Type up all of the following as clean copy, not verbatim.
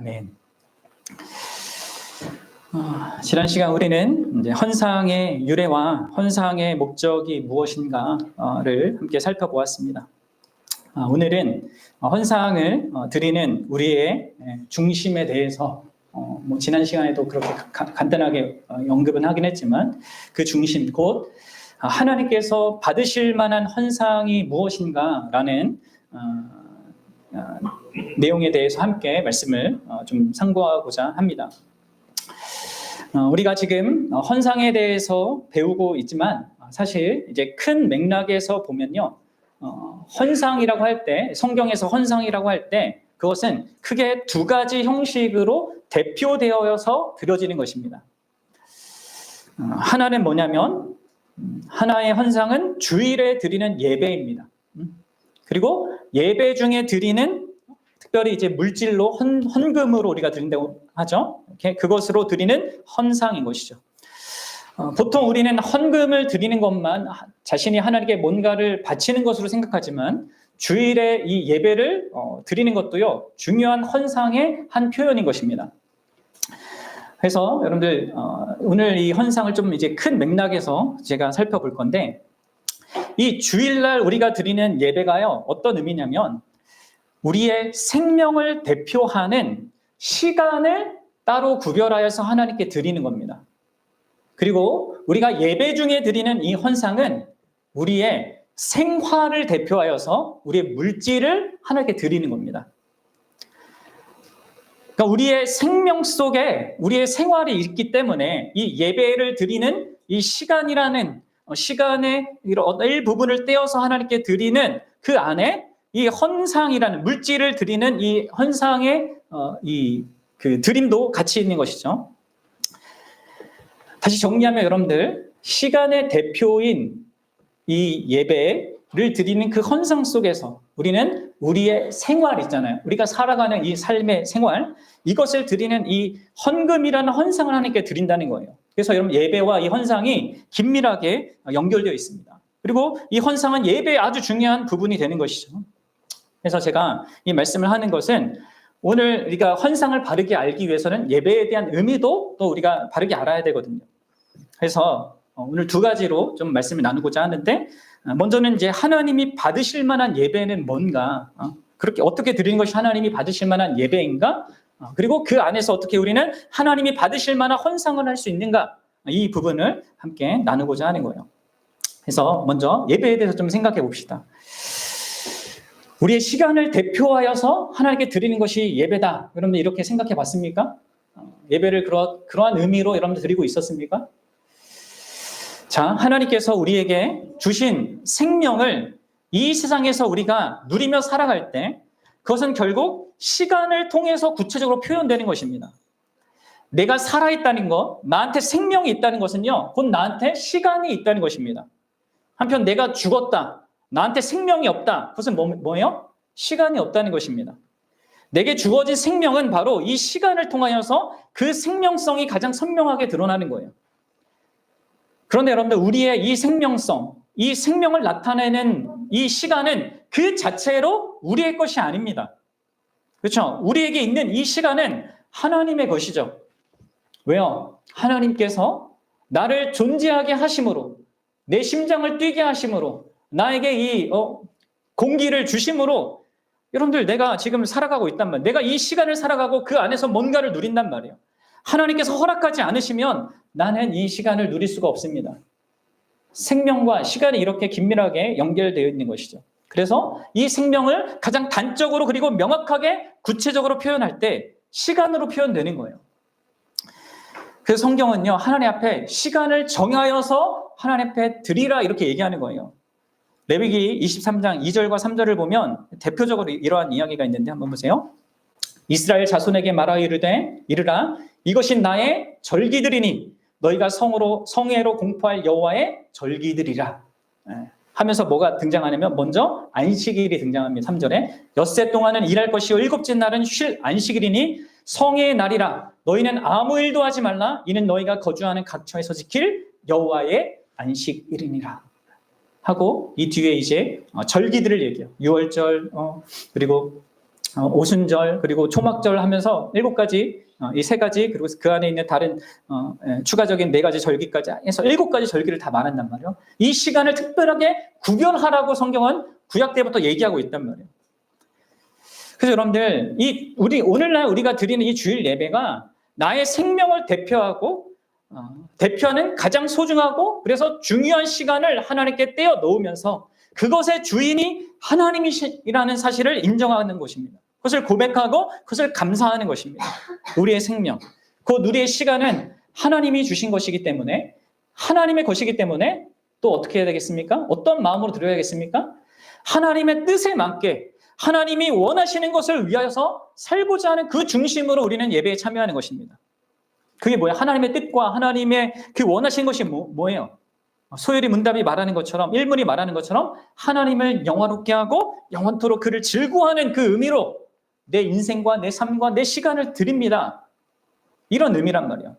아멘. 지난 시간 우리는 이제 헌상의 유래와 헌상의 목적이 무엇인가를 함께 살펴보았습니다. 오늘은 헌상을 드리는 우리의 중심에 대해서 지난 시간에도 그렇게 간단하게 언급은 하긴 했지만 그 중심 곧 하나님께서 받으실 만한 헌상이 무엇인가라는 내용에 대해서 함께 말씀을 좀 상고하고자 합니다. 우리가 지금 헌상에 대해서 배우고 있지만 사실 이제 큰 맥락에서 보면요, 헌상이라고 할 때, 성경에서 헌상이라고 할 때 그것은 크게 두 가지 형식으로 대표되어서 드려지는 것입니다. 하나는 뭐냐면 하나의 헌상은 주일에 드리는 예배입니다. 그리고 예배 중에 드리는 특별히 이제 물질로 헌금으로 우리가 드린다고 하죠. 그것으로 드리는 헌상인 것이죠. 보통 우리는 헌금을 드리는 것만 자신이 하나님께 뭔가를 바치는 것으로 생각하지만 주일에 이 예배를 드리는 것도요, 중요한 헌상의 한 표현인 것입니다. 그래서 여러분들 오늘 이 헌상을 좀 이제 큰 맥락에서 제가 살펴볼 건데, 이 주일날 우리가 드리는 예배가요, 어떤 의미냐면 우리의 생명을 대표하는 시간을 따로 구별하여서 하나님께 드리는 겁니다. 그리고 우리가 예배 중에 드리는 이 헌상은 우리의 생활을 대표하여서 우리의 물질을 하나님께 드리는 겁니다. 그러니까 우리의 생명 속에 우리의 생활이 있기 때문에 이 예배를 드리는 이 시간이라는 시간의 일부분을 떼어서 하나님께 드리는 그 안에 이 헌상이라는 물질을 드리는 이 헌상의 그 드림도 같이 있는 것이죠. 다시 정리하면 여러분들, 시간의 대표인 이 예배를 드리는 그 헌상 속에서 우리는 우리의 생활 있잖아요. 우리가 살아가는 이 삶의 생활, 이것을 드리는 이 헌금이라는 헌상을 하나님께 드린다는 거예요. 그래서 여러분, 예배와 이 헌상이 긴밀하게 연결되어 있습니다. 그리고 이 헌상은 예배의 아주 중요한 부분이 되는 것이죠. 그래서 제가 이 말씀을 하는 것은 오늘 우리가 헌상을 바르게 알기 위해서는 예배에 대한 의미도 또 우리가 바르게 알아야 되거든요. 그래서 오늘 두 가지로 좀 말씀을 나누고자 하는데, 먼저는 이제 하나님이 받으실 만한 예배는 뭔가, 그렇게 어떻게 드리는 것이 하나님이 받으실 만한 예배인가, 그리고 그 안에서 어떻게 우리는 하나님이 받으실 만한 헌상을 할 수 있는가, 이 부분을 함께 나누고자 하는 거예요. 그래서 먼저 예배에 대해서 좀 생각해 봅시다. 우리의 시간을 대표하여서 하나님께 드리는 것이 예배다. 여러분들 이렇게 생각해 봤습니까? 예배를 그러한 의미로 여러분들 드리고 있었습니까? 자, 하나님께서 우리에게 주신 생명을 이 세상에서 우리가 누리며 살아갈 때 그것은 결국 시간을 통해서 구체적으로 표현되는 것입니다. 내가 살아있다는 것, 나한테 생명이 있다는 것은요, 곧 나한테 시간이 있다는 것입니다. 한편 내가 죽었다, 나한테 생명이 없다, 그것은 뭐예요? 시간이 없다는 것입니다. 내게 주어진 생명은 바로 이 시간을 통하여서 그 생명성이 가장 선명하게 드러나는 거예요. 그런데 여러분들, 우리의 이 생명성, 이 생명을 나타내는 이 시간은 그 자체로 우리의 것이 아닙니다. 그렇죠? 우리에게 있는 이 시간은 하나님의 것이죠. 왜요? 하나님께서 나를 존재하게 하심으로, 내 심장을 뛰게 하심으로, 나에게 이 공기를 주심으로, 여러분들, 내가 지금 살아가고 있단 말이에요. 내가 이 시간을 살아가고 그 안에서 뭔가를 누린단 말이에요. 하나님께서 허락하지 않으시면 나는 이 시간을 누릴 수가 없습니다. 생명과 시간이 이렇게 긴밀하게 연결되어 있는 것이죠. 그래서 이 생명을 가장 단적으로 그리고 명확하게 구체적으로 표현할 때 시간으로 표현되는 거예요. 그래서 성경은요, 하나님 앞에 시간을 정하여서 하나님 앞에 드리라 이렇게 얘기하는 거예요. 레위기 23장 2절과 3절을 보면 대표적으로 이러한 이야기가 있는데 한번 보세요. 이스라엘 자손에게 말하여 이르라 이것이 나의 절기들이니 너희가 성회로 공포할 여호와의 절기들이라 하면서 뭐가 등장하냐면 먼저 안식일이 등장합니다. 3절에 엿새 동안은 일할 것이요 일곱째 날은 쉴 안식일이니 성회의 날이라 너희는 아무 일도 하지 말라 이는 너희가 거주하는 각처에서 지킬 여호와의 안식일이니라 하고 이 뒤에 이제 절기들을 얘기해요. 유월절 그리고 오순절 그리고 초막절 하면서 7가지, 이 3가지, 그리고 그 안에 있는 다른 추가적인 4가지 절기까지 해서 7가지 절기를 다 말한단 말이에요. 이 시간을 특별하게 구별하라고 성경은 구약 때부터 얘기하고 있단 말이에요. 그래서 여러분들, 오늘날 우리가 드리는 이 주일 예배가 나의 생명을 대표하는 가장 소중하고 그래서 중요한 시간을 하나님께 떼어 놓으면서 그것의 주인이 하나님이라는 사실을 인정하는 것입니다. 그것을 고백하고 그것을 감사하는 것입니다. 우리의 생명, 우리의 시간은 하나님이 주신 것이기 때문에, 하나님의 것이기 때문에 또 어떻게 해야 되겠습니까? 어떤 마음으로 드려야겠습니까? 하나님의 뜻에 맞게 하나님이 원하시는 것을 위하여서 살고자 하는 그 중심으로 우리는 예배에 참여하는 것입니다. 그게 뭐야? 하나님의 뜻과 하나님의 그 원하시는 것이 뭐예요? 소열이 문답이 말하는 것처럼, 일문이 말하는 것처럼 하나님을 영화롭게 하고 영원토록 그를 즐거워하는 그 의미로 내 인생과 내 삶과 내 시간을 드립니다. 이런 의미란 말이에요.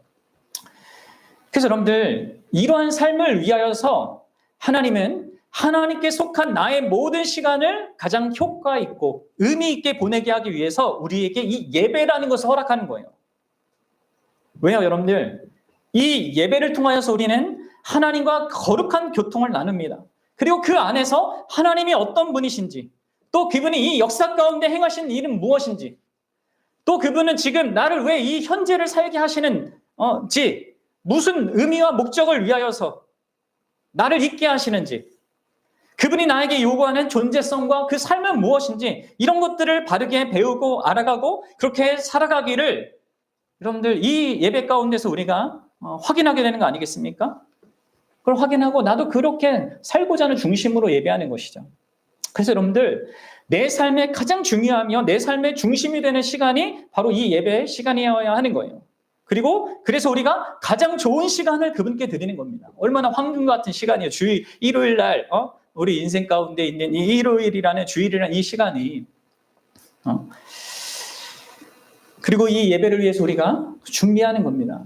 그래서 여러분들, 이러한 삶을 위하여서 하나님은 하나님께 속한 나의 모든 시간을 가장 효과 있고 의미 있게 보내게 하기 위해서 우리에게 이 예배라는 것을 허락하는 거예요. 왜요, 여러분들? 이 예배를 통하여서 우리는 하나님과 거룩한 교통을 나눕니다. 그리고 그 안에서 하나님이 어떤 분이신지, 또 그분이 이 역사 가운데 행하신 일은 무엇인지, 또 그분은 지금 나를 왜 이 현재를 살게 하시는지, 무슨 의미와 목적을 위하여서 나를 있게 하시는지, 그분이 나에게 요구하는 존재성과 그 삶은 무엇인지, 이런 것들을 바르게 배우고 알아가고 그렇게 살아가기를 여러분들 이 예배 가운데서 우리가 확인하게 되는 거 아니겠습니까? 그걸 확인하고 나도 그렇게 살고자 하는 중심으로 예배하는 것이죠. 그래서 여러분들, 내 삶에 가장 중요하며 내 삶의 중심이 되는 시간이 바로 이 예배의 시간이어야 하는 거예요. 그리고 그래서 우리가 가장 좋은 시간을 그분께 드리는 겁니다. 얼마나 황금 같은 시간이에요. 주일, 일요일 날 우리 인생 가운데 있는 이 일요일이라는 주일이라는 이 시간이 그리고 이 예배를 위해서 우리가 준비하는 겁니다.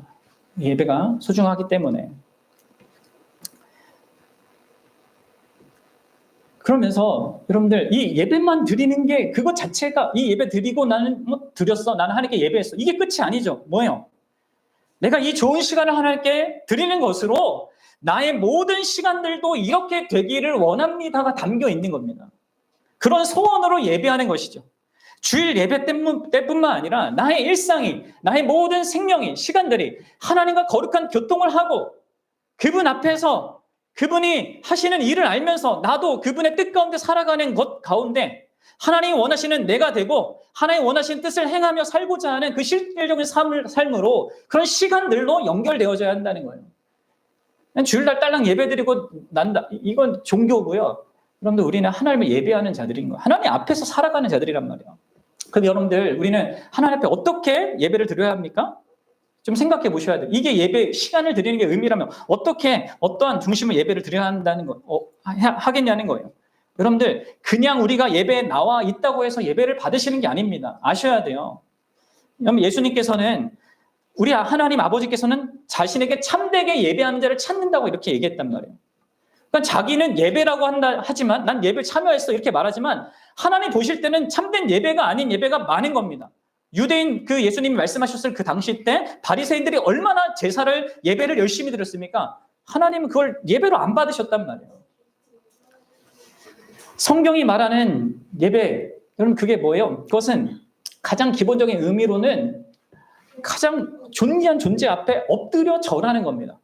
이 예배가 소중하기 때문에. 그러면서 여러분들, 이 예배만 드리는 게 그것 자체가, 이 예배 드리고 나는 드렸어, 나는 하나님께 예배했어, 이게 끝이 아니죠. 뭐예요? 내가 이 좋은 시간을 하나님께 드리는 것으로 나의 모든 시간들도 이렇게 되기를 원합니다가 담겨 있는 겁니다. 그런 소원으로 예배하는 것이죠. 주일 예배 때뿐만 아니라 나의 일상이, 나의 모든 생명이, 시간들이 하나님과 거룩한 교통을 하고 그분 앞에서 그분이 하시는 일을 알면서 나도 그분의 뜻 가운데 살아가는 것 가운데 하나님이 원하시는 내가 되고 하나님이 원하시는 뜻을 행하며 살고자 하는 그 실질적인 삶으로 그런 시간들로 연결되어져야 한다는 거예요. 주일날 딸랑 예배드리고 난다, 이건 종교고요. 여러분들, 우리는 하나님을 예배하는 자들인 거예요. 하나님 앞에서 살아가는 자들이란 말이에요. 그럼 여러분들, 우리는 하나님 앞에 어떻게 예배를 드려야 합니까? 좀 생각해 보셔야 돼요. 이게 예배 시간을 드리는 게 의미라면 어떻게, 어떠한 중심을 예배를 드려야 한다는 거, 하겠냐는 거예요. 여러분들, 그냥 우리가 예배에 나와 있다고 해서 예배를 받으시는 게 아닙니다. 아셔야 돼요. 여러분, 예수님께서는, 우리 하나님 아버지께서는 자신에게 참되게 예배하는 자를 찾는다고 이렇게 얘기했단 말이에요. 그러니까 자기는 예배라고 하지만, 난 예배에 참여했어 이렇게 말하지만 하나님 보실 때는 참된 예배가 아닌 예배가 많은 겁니다. 유대인 그 예수님이 말씀하셨을 그 당시 때 바리새인들이 얼마나 제사를, 예배를 열심히 드렸습니까? 하나님은 그걸 예배로 안 받으셨단 말이에요. 성경이 말하는 예배, 여러분, 그게 뭐예요? 그것은 가장 기본적인 의미로는 가장 존귀한 존재 앞에 엎드려 절하는 겁니다.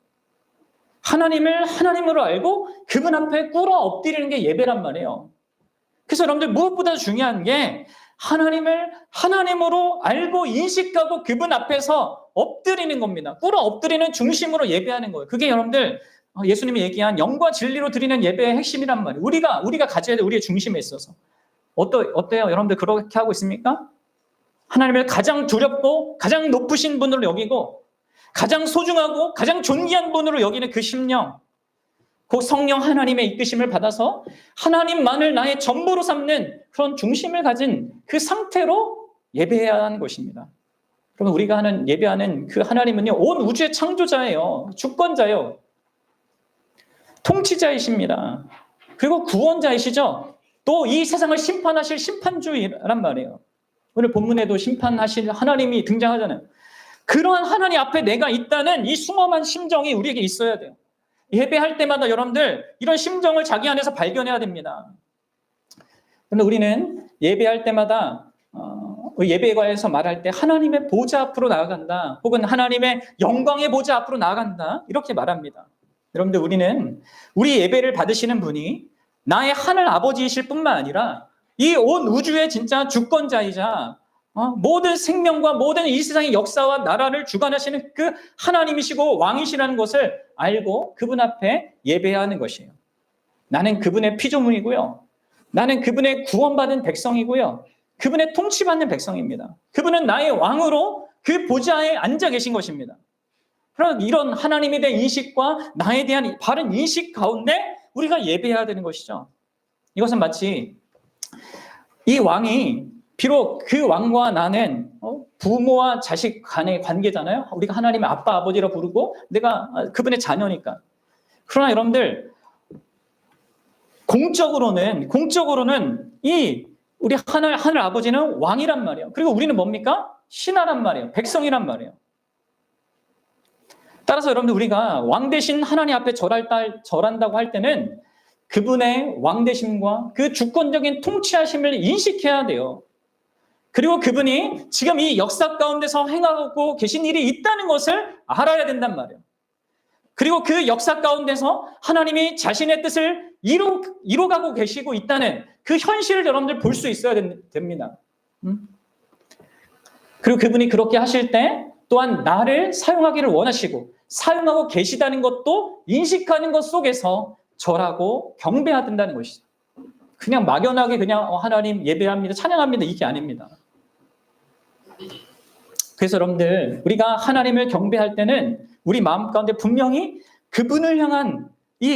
하나님을 하나님으로 알고 그분 앞에 꿇어 엎드리는 게 예배란 말이에요. 그래서 여러분들, 무엇보다 중요한 게 하나님을 하나님으로 알고 인식하고 그분 앞에서 엎드리는 겁니다. 꿇어 엎드리는 중심으로 예배하는 거예요. 그게 여러분들, 예수님이 얘기한 영과 진리로 드리는 예배의 핵심이란 말이에요. 우리가 가져야 될 우리의 중심에 있어서. 어때요? 여러분들 그렇게 하고 있습니까? 하나님을 가장 두렵고 가장 높으신 분으로 여기고 가장 소중하고 가장 존귀한 분으로 여기는 그 심령, 그 성령 하나님의 이끄심을 받아서 하나님만을 나의 전부로 삼는 그런 중심을 가진 그 상태로 예배해야 하는 것입니다. 그러면 우리가 예배하는 그 하나님은요, 온 우주의 창조자예요. 주권자예요. 통치자이십니다. 그리고 구원자이시죠. 또 이 세상을 심판하실 심판주이란 말이에요. 오늘 본문에도 심판하실 하나님이 등장하잖아요. 그러한 하나님 앞에 내가 있다는 이 순엄한 심정이 우리에게 있어야 돼요. 예배할 때마다 여러분들 이런 심정을 자기 안에서 발견해야 됩니다. 그런데 우리는 예배할 때마다 예배가에서 말할 때 하나님의 보좌 앞으로 나아간다, 혹은 하나님의 영광의 보좌 앞으로 나아간다, 이렇게 말합니다. 여러분들, 우리는 우리 예배를 받으시는 분이 나의 하늘 아버지이실 뿐만 아니라 이 온 우주의 진짜 주권자이자 모든 생명과 모든 이 세상의 역사와 나라를 주관하시는 그 하나님이시고 왕이시라는 것을 알고 그분 앞에 예배해야 하는 것이에요. 나는 그분의 피조물이고요, 나는 그분의 구원받은 백성이고요, 그분의 통치받는 백성입니다. 그분은 나의 왕으로 그 보좌에 앉아 계신 것입니다. 그럼 이런 하나님에 대한 인식과 나에 대한 바른 인식 가운데 우리가 예배해야 되는 것이죠. 이것은 마치 이 왕이, 비록 그 왕과 나는 부모와 자식 간의 관계잖아요. 우리가 하나님의 아빠, 아버지라 부르고 내가 그분의 자녀니까. 그러나 여러분들, 공적으로는 이 우리 하늘 아버지는 왕이란 말이에요. 그리고 우리는 뭡니까? 신하란 말이에요. 백성이란 말이에요. 따라서 여러분들, 우리가 왕 대신 하나님 앞에 절한다고 할 때는 그분의 왕 대심과 그 주권적인 통치하심을 인식해야 돼요. 그리고 그분이 지금 이 역사 가운데서 행하고 계신 일이 있다는 것을 알아야 된단 말이에요. 그리고 그 역사 가운데서 하나님이 자신의 뜻을 이루어가고 계시고 있다는 그 현실을 여러분들 볼 수 있어야 됩니다. 그리고 그분이 그렇게 하실 때 또한 나를 사용하기를 원하시고 사용하고 계시다는 것도 인식하는 것 속에서 절하고 경배해야 된다는 것이죠. 그냥 막연하게 그냥 하나님 예배합니다, 찬양합니다, 이게 아닙니다. 그래서 여러분들, 우리가 하나님을 경배할 때는 우리 마음 가운데 분명히 그분을 향한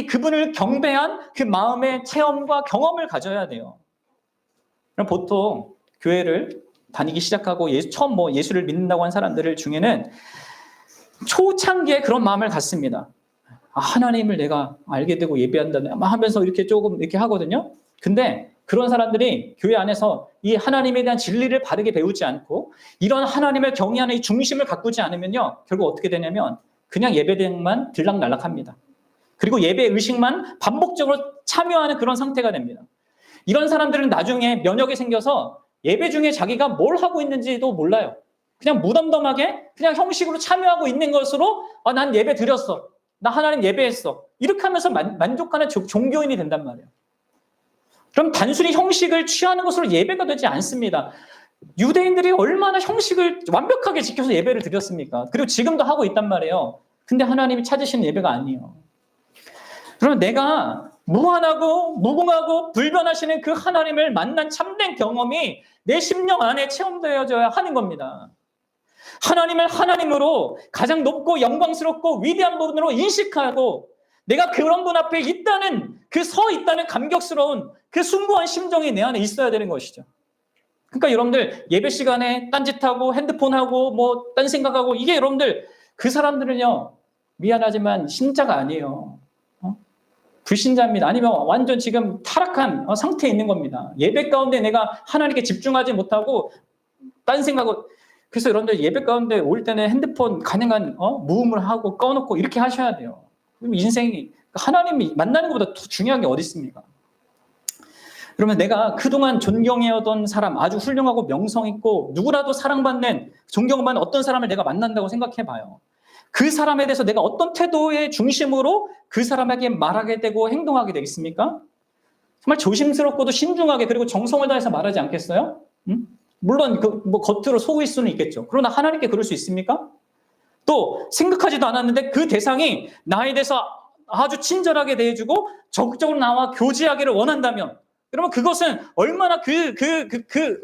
그분을 경배한 그 마음의 체험과 경험을 가져야 돼요. 그럼 보통 교회를 다니기 시작하고 처음 예수를 믿는다고 한 사람들 중에는 초창기에 그런 마음을 갖습니다. 하나님을 내가 알게 되고 예배한다는 하면서 이렇게 조금 이렇게 하거든요. 근데 그런 사람들이 교회 안에서 이 하나님에 대한 진리를 바르게 배우지 않고 이런 하나님을 경외하는 이 중심을 가꾸지 않으면요, 결국 어떻게 되냐면 그냥 예배대만 들락날락합니다. 그리고 예배 의식만 반복적으로 참여하는 그런 상태가 됩니다. 이런 사람들은 나중에 면역이 생겨서 예배 중에 자기가 뭘 하고 있는지도 몰라요. 그냥 무덤덤하게 그냥 형식으로 참여하고 있는 것으로 난 예배 드렸어, 나 하나님 예배했어, 이렇게 하면서 만족하는 종교인이 된단 말이에요. 그럼 단순히 형식을 취하는 것으로 예배가 되지 않습니다. 유대인들이 얼마나 형식을 완벽하게 지켜서 예배를 드렸습니까? 그리고 지금도 하고 있단 말이에요. 근데 하나님이 찾으시는 예배가 아니에요. 그러면 내가 무한하고 무궁하고 불변하시는 그 하나님을 만난 참된 경험이 내 심령 안에 체험되어져야 하는 겁니다. 하나님을 하나님으로 가장 높고 영광스럽고 위대한 분으로 인식하고 내가 그런 분 앞에 있다는 서 있다는 감격스러운 그 숭고한 심정이 내 안에 있어야 되는 것이죠. 그러니까 여러분들, 예배 시간에 딴짓하고 핸드폰하고 딴 생각하고, 이게 여러분들, 그 사람들은요, 미안하지만 신자가 아니에요. 불신자입니다. 아니면 완전 지금 타락한 상태에 있는 겁니다. 예배 가운데 내가 하나님께 집중하지 못하고 딴 생각하고. 그래서 여러분들, 예배 가운데 올 때는 핸드폰 가능한 무음을 하고 꺼놓고 이렇게 하셔야 돼요. 인생이 하나님이 만나는 것보다 더 중요한 게 어디 있습니까? 그러면 내가 그동안 존경해오던 사람, 아주 훌륭하고 명성 있고 누구라도 사랑받는, 존경받는 어떤 사람을 내가 만난다고 생각해봐요. 그 사람에 대해서 내가 어떤 태도의 중심으로 그 사람에게 말하게 되고 행동하게 되겠습니까? 정말 조심스럽고도 신중하게, 그리고 정성을 다해서 말하지 않겠어요? 물론 겉으로 속일 수는 있겠죠. 그러나 하나님께 그럴 수 있습니까? 또 생각하지도 않았는데 그 대상이 나에 대해서 아주 친절하게 대해주고 적극적으로 나와 교제하기를 원한다면, 그러면 그것은 얼마나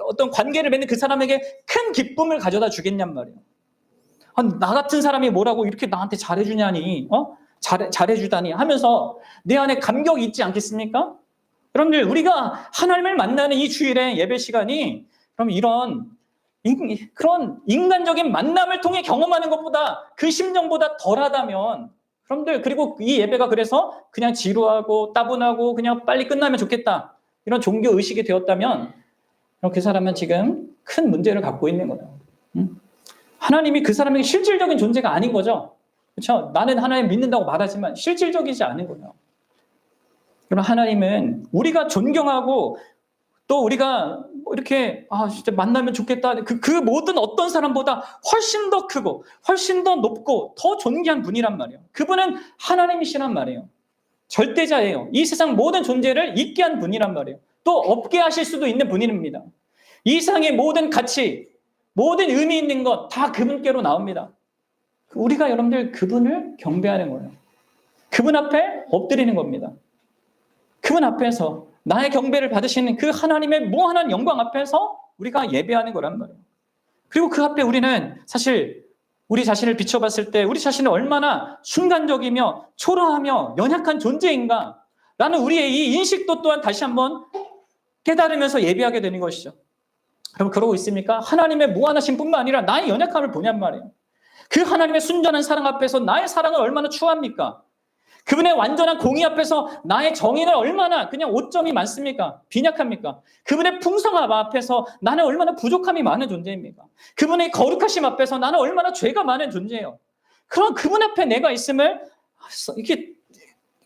어떤 관계를 맺는 그 사람에게 큰 기쁨을 가져다 주겠냔 말이에요. 나 같은 사람이 뭐라고 이렇게 나한테 잘해주냐니, 잘해주다니 하면서 내 안에 감격이 있지 않겠습니까? 여러분들, 우리가 하나님을 만나는 이 주일의 예배 시간이, 그럼 그런 인간적인 만남을 통해 경험하는 것보다, 그 심정보다 덜하다면, 여러분들, 그리고 이 예배가 그래서 그냥 지루하고 따분하고 그냥 빨리 끝나면 좋겠다, 이런 종교 의식이 되었다면, 그 사람은 지금 큰 문제를 갖고 있는 거예요. 하나님이 그 사람에게 실질적인 존재가 아닌 거죠. 그렇죠? 나는 하나님 믿는다고 말하지만 실질적이지 않은 거예요. 그럼 하나님은 우리가 존경하고 또 우리가 이렇게 진짜 만나면 좋겠다. 그 모든 어떤 사람보다 훨씬 더 크고 훨씬 더 높고 더 존귀한 분이란 말이에요. 그분은 하나님이시란 말이에요. 절대자예요. 이 세상 모든 존재를 있게 한 분이란 말이에요. 또 없게 하실 수도 있는 분입니다. 이 세상의 모든 가치, 모든 의미 있는 것 다 그분께로 나옵니다. 우리가 여러분들 그분을 경배하는 거예요. 그분 앞에 엎드리는 겁니다. 그분 앞에서 나의 경배를 받으시는 그 하나님의 무한한 영광 앞에서 우리가 예배하는 거란 말이에요. 그리고 그 앞에 우리는 사실 우리 자신을 비춰봤을 때 우리 자신은 얼마나 순간적이며 초라하며 연약한 존재인가 라는 우리의 이 인식도 또한 다시 한번 깨달으면서 예배하게 되는 것이죠. 그럼 그러고 있습니까? 하나님의 무한하신 뿐만 아니라 나의 연약함을 보냔 말이에요. 그 하나님의 순전한 사랑 앞에서 나의 사랑을 얼마나 추합니까? 그분의 완전한 공의 앞에서 나의 정의는 얼마나 그냥 오점이 많습니까? 빈약합니까? 그분의 풍성함 앞에서 나는 얼마나 부족함이 많은 존재입니까? 그분의 거룩하심 앞에서 나는 얼마나 죄가 많은 존재예요. 그럼 그분 앞에 내가 있음을 이렇게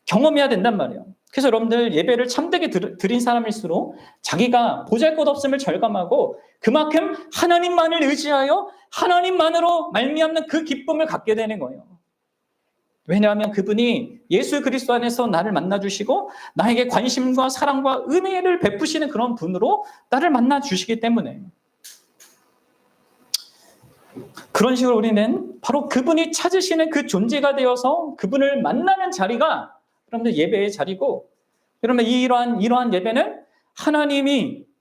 경험해야 된단 말이에요. 그래서 여러분들 예배를 참되게 드린 사람일수록 자기가 보잘것없음을 절감하고 그만큼 하나님만을 의지하여 하나님만으로 말미암는 그 기쁨을 갖게 되는 거예요. 왜냐하면 그분이 예수 그리스도 안에서 나를 만나주시고 나에게 관심과 사랑과 은혜를 베푸시는 그런 분으로 나를 만나주시기 때문에 그런 식으로 우리는 바로 그분이 찾으시는 그 존재가 되어서 그분을 만나는 자리가 여러분들 예배의 자리고 그러면 이러한 예배는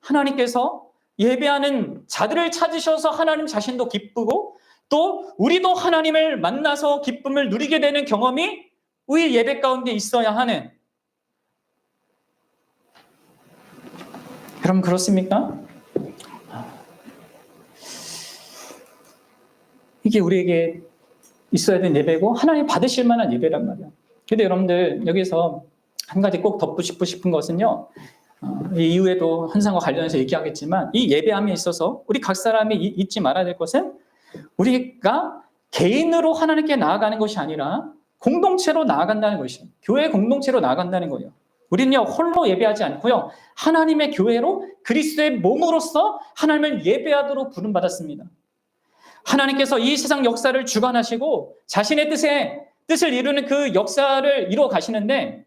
하나님께서 예배하는 자들을 찾으셔서 하나님 자신도 기쁘고 또 우리도 하나님을 만나서 기쁨을 누리게 되는 경험이 우리 예배 가운데 있어야 하는 그럼 그렇습니까? 이게 우리에게 있어야 되는 예배고 하나님 받으실 만한 예배란 말이에요. 근데 여러분들 여기서 한 가지 꼭 덧붙이고 싶은 것은요. 이 이후에도 헌상과 관련해서 얘기하겠지만 이 예배함에 있어서 우리 각 사람이 잊지 말아야 될 것은 우리가 개인으로 하나님께 나아가는 것이 아니라 공동체로 나아간다는 것이에요. 교회 공동체로 나아간다는 거예요. 우리는요 홀로 예배하지 않고요 하나님의 교회로 그리스도의 몸으로서 하나님을 예배하도록 부름받았습니다. 하나님께서 이 세상 역사를 주관하시고 자신의 뜻을 이루는 그 역사를 이루어 가시는데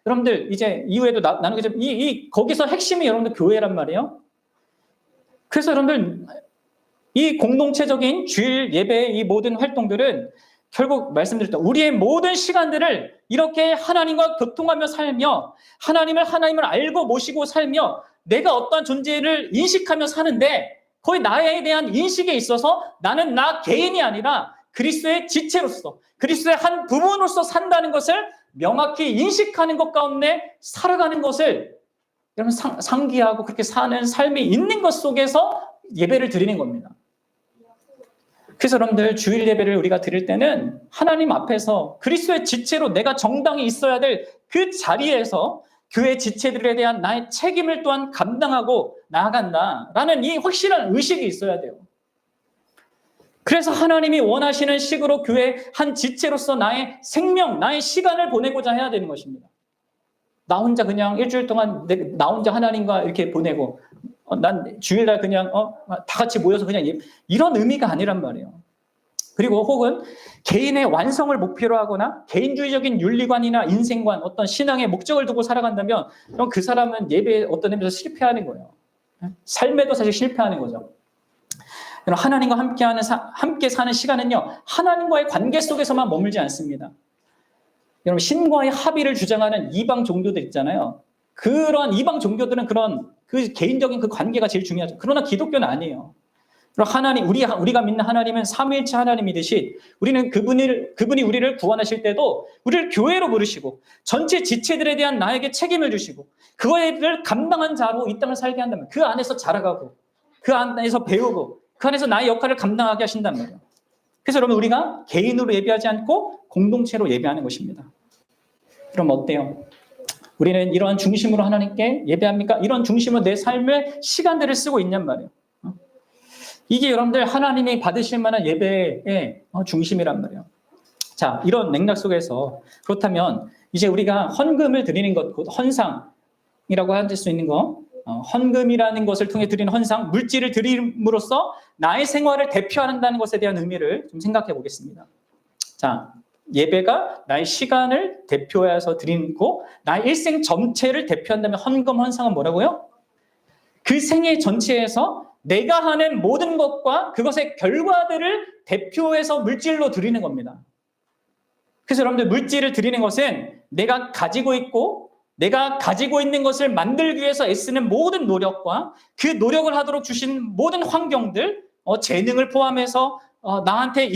여러분들 이제 이후에도 나누겠지만 거기서 핵심이 여러분들 교회란 말이에요. 그래서 여러분들 이 공동체적인 주일 예배의 이 모든 활동들은 결국 말씀드렸다. 우리의 모든 시간들을 이렇게 하나님과 교통하며 살며 하나님을 알고 모시고 살며 내가 어떠한 존재를 인식하며 사는데 거의 나에 대한 인식에 있어서 나는 나 개인이 아니라 그리스도의 지체로서 그리스도의 한 부분으로서 산다는 것을 명확히 인식하는 것 가운데 살아가는 것을 여러분 상기하고 그렇게 사는 삶이 있는 것 속에서 예배를 드리는 겁니다. 그래서 여러분들 주일 예배를 우리가 드릴 때는 하나님 앞에서 그리스도의 지체로 내가 정당히 있어야 될 그 자리에서 교회 지체들에 대한 나의 책임을 또한 감당하고 나아간다라는 이 확실한 의식이 있어야 돼요. 그래서 하나님이 원하시는 식으로 교회 한 지체로서 나의 생명, 나의 시간을 보내고자 해야 되는 것입니다. 나 혼자 그냥 일주일 동안 나 혼자 하나님과 이렇게 보내고 난 주일날 그냥 다 같이 모여서 그냥 이런 의미가 아니란 말이에요. 그리고 혹은 개인의 완성을 목표로 하거나 개인주의적인 윤리관이나 인생관, 어떤 신앙의 목적을 두고 살아간다면 그럼 그 사람은 예배에 어떤 의미에서 실패하는 거예요. 삶에도 사실 실패하는 거죠. 하나님과 함께 사는 시간은요, 하나님과의 관계 속에서만 머물지 않습니다. 여러분, 신과의 합의를 주장하는 이방 종교들 있잖아요. 그런 이방 종교들은 그 개인적인 그 관계가 제일 중요하죠. 그러나 기독교는 아니에요. 하나님, 우리가 믿는 하나님은 삼위일체 하나님이듯이 우리는 그분이 우리를 구원하실 때도 우리를 교회로 부르시고 전체 지체들에 대한 나에게 책임을 주시고 그거를 감당한 자로 이 땅을 살게 한다면 그 안에서 자라가고 그 안에서 배우고 그 안에서 나의 역할을 감당하게 하신단 말이에요. 그래서 여러분 우리가 개인으로 예배하지 않고 공동체로 예배하는 것입니다. 그럼 어때요? 우리는 이러한 중심으로 하나님께 예배합니까? 이런 중심으로 내 삶의 시간들을 쓰고 있냔 말이에요. 이게 여러분들 하나님이 받으실 만한 예배의 중심이란 말이에요. 자, 이런 맥락 속에서 그렇다면 이제 우리가 헌금을 드리는 것, 곧 헌상이라고 할 수 있는 거, 헌금이라는 것을 통해 드리는 헌상, 물질을 드림으로써 나의 생활을 대표한다는 것에 대한 의미를 좀 생각해 보겠습니다. 자, 예배가 나의 시간을 대표해서 드리고 나의 일생 전체를 대표한다면 헌금, 헌상은 뭐라고요? 그 생애 전체에서 내가 하는 모든 것과 그것의 결과들을 대표해서 물질로 드리는 겁니다. 그래서 여러분들 물질을 드리는 것은 내가 가지고 있고 내가 가지고 있는 것을 만들기 위해서 애쓰는 모든 노력과 그 노력을 하도록 주신 모든 환경들, 재능을 포함해서 나한테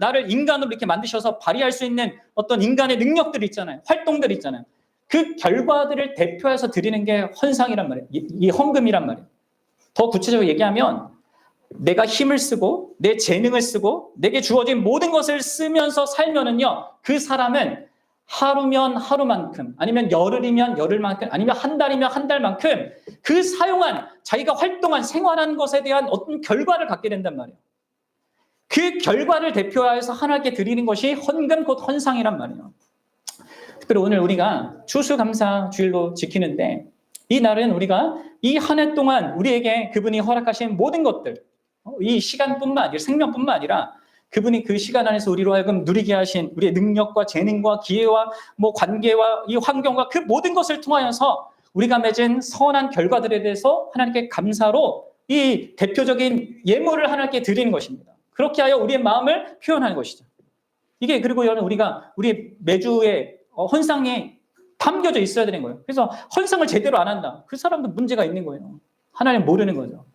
나를 인간으로 이렇게 만드셔서 발휘할 수 있는 어떤 인간의 능력들 있잖아요. 활동들 있잖아요. 그 결과들을 대표해서 드리는 게 헌상이란 말이에요. 이 헌금이란 말이에요. 더 구체적으로 얘기하면 내가 힘을 쓰고 내 재능을 쓰고 내게 주어진 모든 것을 쓰면서 살면은요, 그 사람은 하루면 하루만큼, 아니면 열흘이면 열흘만큼, 아니면 한 달이면 한 달만큼 그 사용한 자기가 활동한 생활한 것에 대한 어떤 결과를 갖게 된단 말이에요. 그 결과를 대표하여서 하나님께 드리는 것이 헌금 곧 헌상이란 말이에요. 특별히 오늘 우리가 추수감사 주일로 지키는데 이 날은 우리가 이 한 해 동안 우리에게 그분이 허락하신 모든 것들, 이 시간뿐만 아니라 생명뿐만 아니라 그분이 그 시간 안에서 우리로 하여금 누리게 하신 우리의 능력과 재능과 기회와 관계와 이 환경과 그 모든 것을 통하여서 우리가 맺은 선한 결과들에 대해서 하나님께 감사로 이 대표적인 예물을 하나님께 드리는 것입니다. 그렇게 하여 우리의 마음을 표현하는 것이죠. 이게 그리고 우리가 우리 매주의 헌상에 담겨져 있어야 되는 거예요. 그래서 헌상을 제대로 안 한다. 그 사람도 문제가 있는 거예요. 하나님 모르는 거죠.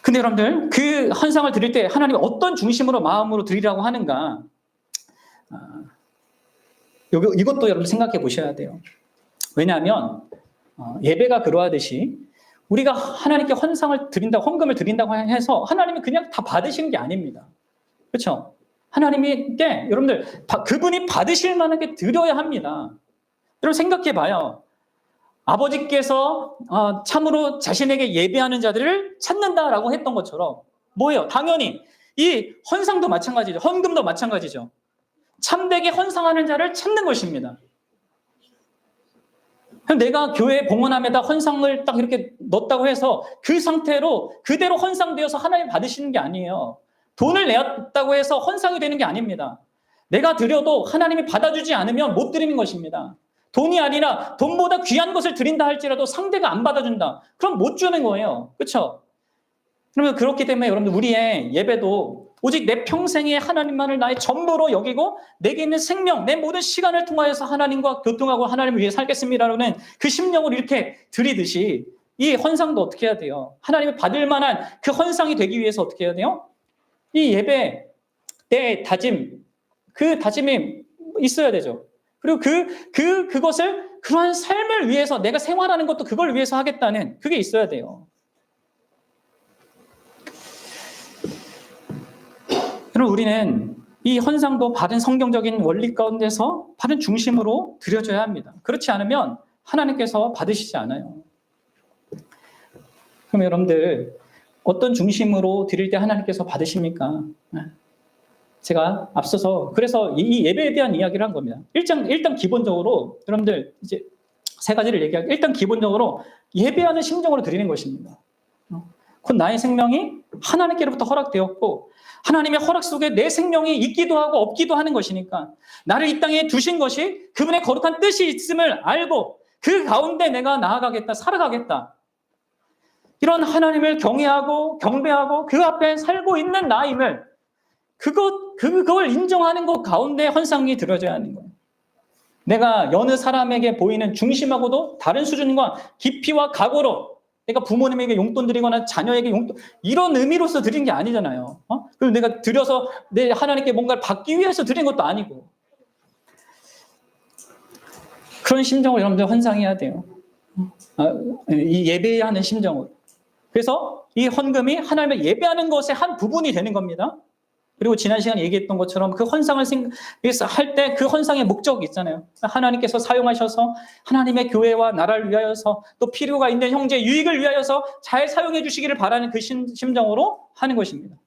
근데 여러분들 그 헌상을 드릴 때 하나님이 어떤 중심으로 마음으로 드리라고 하는가, 이것도 여러분 생각해 보셔야 돼요. 왜냐하면 예배가 그러하듯이 우리가 하나님께 헌상을 드린다, 헌금을 드린다고 해서 하나님이 그냥 다 받으시는 게 아닙니다. 그렇죠? 하나님께 여러분들 그분이 받으실 만한 게 드려야 합니다. 여러분 생각해 봐요. 아버지께서 참으로 자신에게 예배하는 자들을 찾는다라고 했던 것처럼 뭐예요? 당연히 이 헌상도 마찬가지죠. 헌금도 마찬가지죠. 참되게 헌상하는 자를 찾는 것입니다. 내가 교회 봉헌함에다 헌상을 딱 이렇게 넣었다고 해서 그 상태로 그대로 헌상되어서 하나님 받으시는 게 아니에요. 돈을 내었다고 해서 헌상이 되는 게 아닙니다. 내가 드려도 하나님이 받아주지 않으면 못 드리는 것입니다. 돈이 아니라 돈보다 귀한 것을 드린다 할지라도 상대가 안 받아준다. 그럼 못 주는 거예요. 그렇죠? 그러면 그렇기 때문에 여러분들 우리의 예배도 오직 내 평생에 하나님만을 나의 전부로 여기고 내게 있는 생명, 내 모든 시간을 통하여서 하나님과 교통하고 하나님을 위해 살겠습니다라는 그 심령을 이렇게 드리듯이 이 헌상도 어떻게 해야 돼요? 하나님이 받을 만한 그 헌상이 되기 위해서 어떻게 해야 돼요? 이 예배 때 다짐, 그 다짐이 있어야 되죠. 그리고 그것을 그러한 삶을 위해서 내가 생활하는 것도 그걸 위해서 하겠다는 그게 있어야 돼요. 그럼 우리는 이 헌상도 바른 성경적인 원리 가운데서 바른 중심으로 드려져야 합니다. 그렇지 않으면 하나님께서 받으시지 않아요. 그럼 여러분들 어떤 중심으로 드릴 때 하나님께서 받으십니까? 제가 앞서서 그래서 이 예배에 대한 이야기를 한 겁니다. 일단 기본적으로 여러분들 이제 세 가지를 얘기하고 일단 기본적으로 예배하는 심정으로 드리는 것입니다. 곧 나의 생명이 하나님께로부터 허락되었고 하나님의 허락 속에 내 생명이 있기도 하고 없기도 하는 것이니까 나를 이 땅에 두신 것이 그분의 거룩한 뜻이 있음을 알고 그 가운데 내가 나아가겠다, 살아가겠다. 이런 하나님을 경외하고 경배하고 그 앞에 살고 있는 나임을 그걸 인정하는 것 가운데 헌상이 들어져야 하는 거예요. 내가 여느 사람에게 보이는 중심하고도 다른 수준과 깊이와 각오로 내가 부모님에게 용돈 드리거나 자녀에게 용돈 이런 의미로서 드린 게 아니잖아요. 그리고 내가 드려서 내 하나님께 뭔가를 받기 위해서 드린 것도 아니고 그런 심정을 여러분들 헌상해야 돼요. 이 예배하는 심정으로. 그래서 이 헌금이 하나님을 예배하는 것의 한 부분이 되는 겁니다. 그리고 지난 시간에 얘기했던 것처럼 그 헌상을 할 때 그 헌상의 목적이 있잖아요. 하나님께서 사용하셔서 하나님의 교회와 나라를 위하여서 또 필요가 있는 형제 유익을 위하여서 잘 사용해 주시기를 바라는 그 심정으로 하는 것입니다.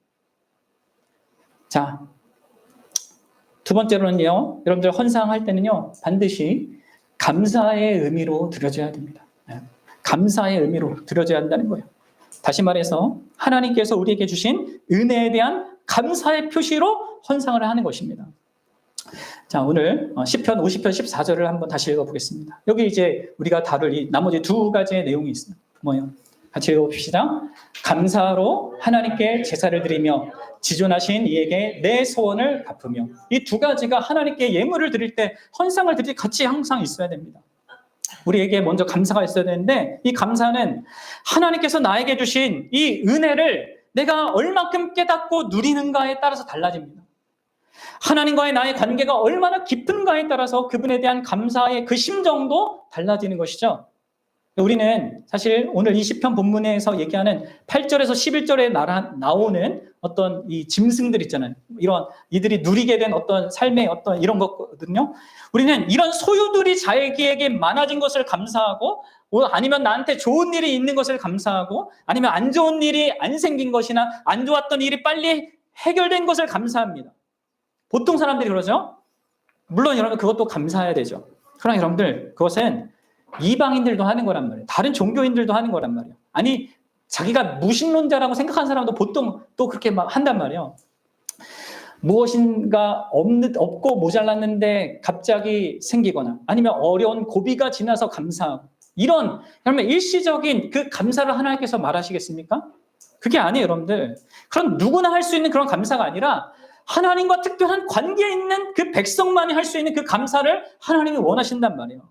자, 두 번째로는요, 여러분들 헌상할 때는요, 반드시 감사의 의미로 드려져야 됩니다. 감사의 의미로 드려져야 한다는 거예요. 다시 말해서 하나님께서 우리에게 주신 은혜에 대한 감사의 표시로 헌상을 하는 것입니다. 자, 오늘 시편 50편 14절을 한번 다시 읽어보겠습니다. 여기 이제 우리가 다룰 이 나머지 두 가지의 내용이 있어요. 뭐예요? 같이 읽어봅시다. 감사로 하나님께 제사를 드리며 지존하신 이에게 내 소원을 갚으며. 이 두 가지가 하나님께 예물을 드릴 때, 헌상을 드릴 때 같이 항상 있어야 됩니다. 우리에게 먼저 감사가 있어야 되는데, 이 감사는 하나님께서 나에게 주신 이 은혜를 내가 얼만큼 깨닫고 누리는가에 따라서 달라집니다. 하나님과의 나의 관계가 얼마나 깊은가에 따라서 그분에 대한 감사의 그 심정도 달라지는 것이죠. 우리는 사실 오늘 이 시편 본문에서 얘기하는 8절에서 11절에 나오는 어떤 이 짐승들 있잖아요. 이들이 누리게 된 어떤 삶의 어떤 이런 거거든요. 우리는 이런 소유들이 자기에게 많아진 것을 감사하고, 아니면 나한테 좋은 일이 있는 것을 감사하고, 아니면 안 좋은 일이 안 생긴 것이나 안 좋았던 일이 빨리 해결된 것을 감사합니다. 보통 사람들이 그러죠. 물론 여러분 그것도 감사해야 되죠. 그러나 여러분들 그것은 이방인들도 하는 거란 말이에요. 다른 종교인들도 하는 거란 말이에요. 아니, 자기가 무신론자라고 생각하는 사람도 보통 또 그렇게 막 한단 말이에요. 무엇인가 없고 모자랐는데 갑자기 생기거나, 아니면 어려운 고비가 지나서 감사하고, 이런 그러면 일시적인 그 감사를 하나님께서 말하시겠습니까? 그게 아니에요, 여러분들. 그럼 누구나 할 수 있는 그런 감사가 아니라 하나님과 특별한 관계에 있는 그 백성만이 할 수 있는 그 감사를 하나님이 원하신단 말이에요.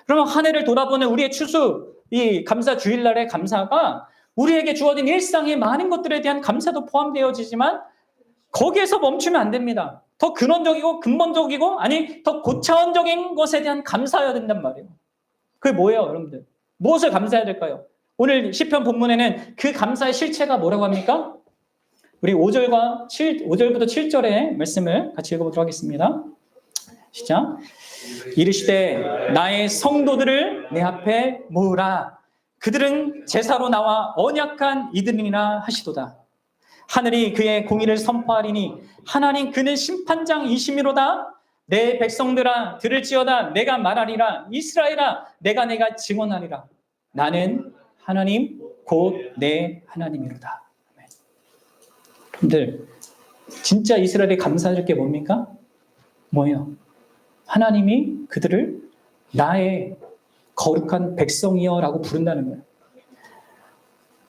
그러면 한 해를 돌아보는 우리의 추수, 이 감사 주일날의 감사가 우리에게 주어진 일상의 많은 것들에 대한 감사도 포함되어지지만 거기에서 멈추면 안 됩니다. 더 근원적이고 근본적이고, 아니 더 고차원적인 것에 대한 감사해야 된단 말이에요. 그게 뭐예요, 여러분들? 무엇을 감사해야 될까요? 오늘 시편 본문에는 그 감사의 실체가 뭐라고 합니까? 우리 5절부터 7절의 말씀을 같이 읽어보도록 하겠습니다. 시작. 이르시되 나의 성도들을 내 앞에 모으라. 그들은 제사로 나와 언약한 이들이라 하시도다. 하늘이 그의 공의를 선포하리니 하나님 그는 심판장이시미로다. 내 백성들아 들을지어다. 내가 말하리라. 이스라엘아 내가 증언하리라. 나는 하나님 곧 내 하나님이로다. 여러분들 진짜 이스라엘이 감사할 게 뭡니까? 뭐예요? 하나님이 그들을 나의 거룩한 백성이여 라고 부른다는 거예요.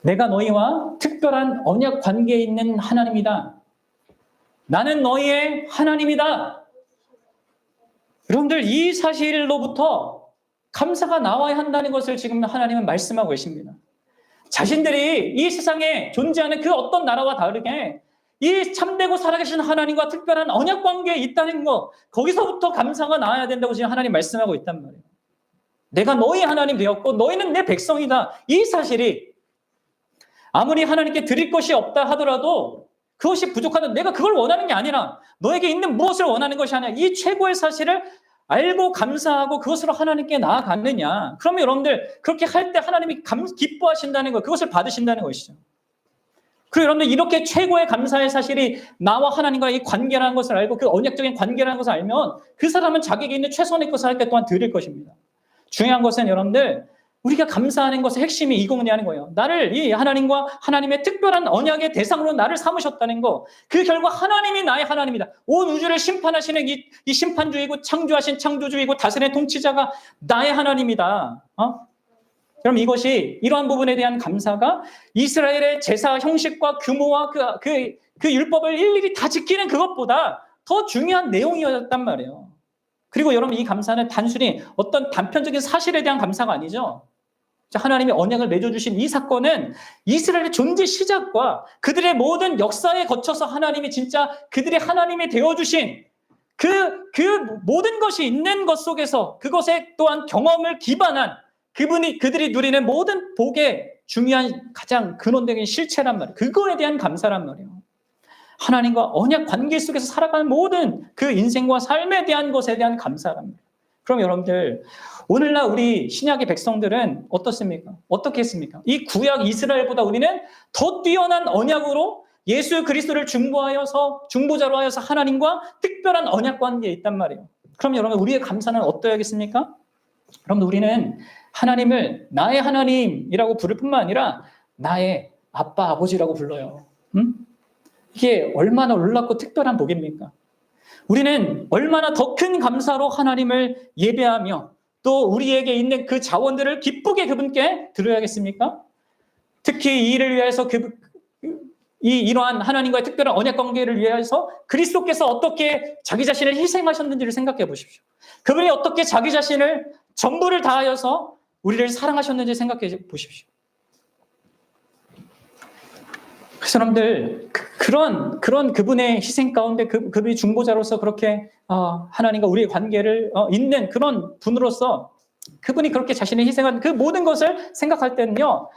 내가 너희와 특별한 언약 관계에 있는 하나님이다. 나는 너희의 하나님이다. 여러분들 이 사실로부터 감사가 나와야 한다는 것을 지금 하나님은 말씀하고 계십니다. 자신들이 이 세상에 존재하는 그 어떤 나라와 다르게 이 참되고 살아계신 하나님과 특별한 언약 관계에 있다는 것, 거기서부터 감사가 나와야 된다고 지금 하나님 말씀하고 있단 말이에요. 내가 너희 하나님 되었고 너희는 내 백성이다. 이 사실이 아무리 하나님께 드릴 것이 없다 하더라도 그것이 부족하다. 내가 그걸 원하는 게 아니라 너에게 있는 무엇을 원하는 것이 아니라 이 최고의 사실을 알고 감사하고 그것으로 하나님께 나아가느냐. 그러면 여러분들 그렇게 할 때 하나님이 기뻐하신다는 것, 그것을 받으신다는 것이죠. 그리고 여러분들 이렇게 최고의 감사의 사실이 나와 하나님과의 이 관계라는 것을 알고 그 언약적인 관계라는 것을 알면 그 사람은 자기에게 있는 최선의 것을 할 때 또한 드릴 것입니다. 중요한 것은 여러분들 우리가 감사하는 것의 핵심이 이거냐는 거예요. 나를 이 하나님과 하나님의 특별한 언약의 대상으로 나를 삼으셨다는 거. 그 결과 하나님이 나의 하나님이다. 온 우주를 심판하시는 이 심판주이고 창조하신 창조주이고 다스리는 통치자가 나의 하나님이다. 그럼 이것이 이러한 부분에 대한 감사가 이스라엘의 제사 형식과 규모와 그 율법을 일일이 다 지키는 그것보다 더 중요한 내용이었단 말이에요. 그리고 여러분 이 감사는 단순히 어떤 단편적인 사실에 대한 감사가 아니죠. 하나님이 언약을 맺어주신 이 사건은 이스라엘의 존재 시작과 그들의 모든 역사에 거쳐서 하나님이 진짜 그들의 하나님이 되어주신 그 모든 것이 있는 것 속에서 그것에 또한 경험을 기반한 그들이 누리는 모든 복의 중요한 가장 근원적인 실체란 말이에요. 그거에 대한 감사란 말이에요. 하나님과 언약 관계 속에서 살아가는 모든 그 인생과 삶에 대한 것에 대한 감사랍니다. 그럼 여러분들, 오늘날 우리 신약의 백성들은 어떻습니까? 어떻게 했습니까? 이 구약 이스라엘보다 우리는 더 뛰어난 언약으로 예수 그리스도를 중보자로 하여서 하나님과 특별한 언약 관계에 있단 말이에요. 그럼 여러분, 우리의 감사는 어떠하겠습니까? 여러분, 우리는 하나님을 나의 하나님이라고 부를 뿐만 아니라 나의 아빠, 아버지라고 불러요. 이게 얼마나 놀랍고 특별한 복입니까? 우리는 얼마나 더 큰 감사로 하나님을 예배하며 또 우리에게 있는 그 자원들을 기쁘게 그분께 드려야겠습니까? 특히 이 일을 위해서 이러한 하나님과의 특별한 언약 관계를 위해서 그리스도께서 어떻게 자기 자신을 희생하셨는지를 생각해 보십시오. 그분이 어떻게 자기 자신을 전부를 다하여서 우리를 사랑하셨는지 생각해 보십시오. 그래서 여러분들, 그런 그분의 희생 가운데 그분이 중보자로서 그렇게 하나님과 우리의 관계를 잇는 그런 분으로서 그분이 그렇게 자신을 희생한 그 모든 것을 생각할 때는요,